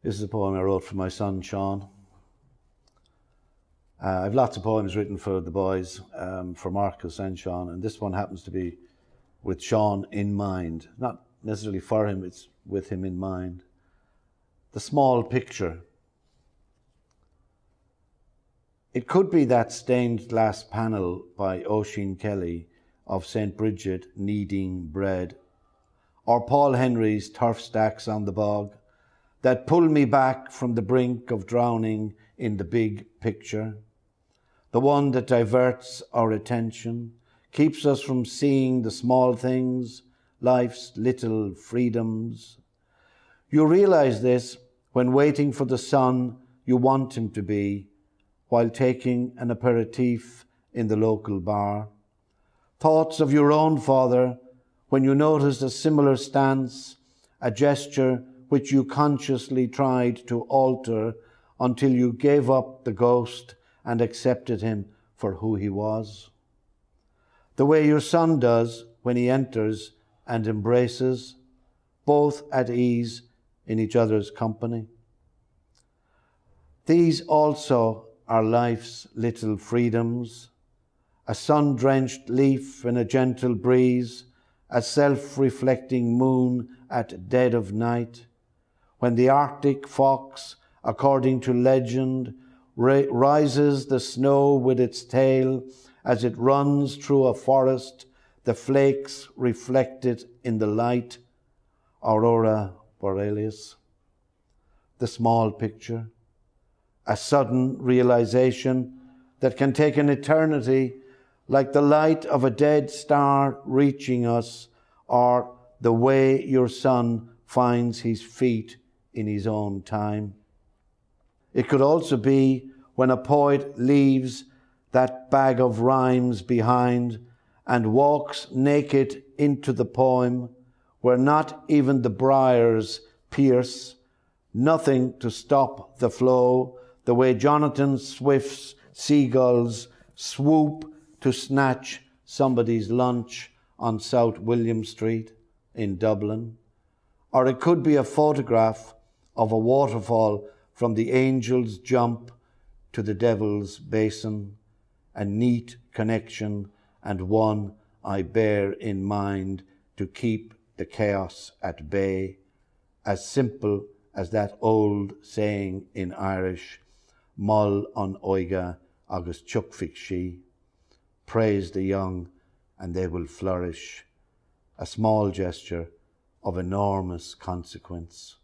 This is a poem I wrote for my son, Sean. I've lots of poems written for the boys, for Marcus and Sean, and this one happens to be with Sean in mind. Not necessarily for him, it's with him in mind. The small picture. It could be that stained glass panel by Oisin Kelly of St. Bridget kneading bread, or Paul Henry's turf stacks on the bog, that pull me back from the brink of drowning in the big picture, the one that diverts our attention, keeps us from seeing the small things, life's little freedoms. You realize this when waiting for the son you want him to be, while taking an aperitif in the local bar. Thoughts of your own father when you noticed a similar stance, a gesture which you consciously tried to alter until you gave up the ghost and accepted him for who he was. The way your son does when he enters and embraces, both at ease in each other's company. These also are life's little freedoms, a sun-drenched leaf in a gentle breeze, a self-reflecting moon at dead of night, when the Arctic fox, according to legend, rises the snow with its tail as it runs through a forest, the flakes reflected in the light, aurora borealis. The small picture, a sudden realization that can take an eternity, like the light of a dead star reaching us, or the way your son finds his feet in his own time. It could also be when a poet leaves that bag of rhymes behind and walks naked into the poem, where not even the briars pierce, nothing to stop the flow, the way Jonathan Swift's seagulls swoop to snatch somebody's lunch on South William Street in Dublin. Or it could be a photograph of a waterfall from the angel's jump to the devil's basin, a neat connection and one I bear in mind to keep the chaos at bay, as simple as that old saying in Irish, Mull an oige agus tuigfig sí, praise the young and they will flourish, a small gesture of enormous consequence.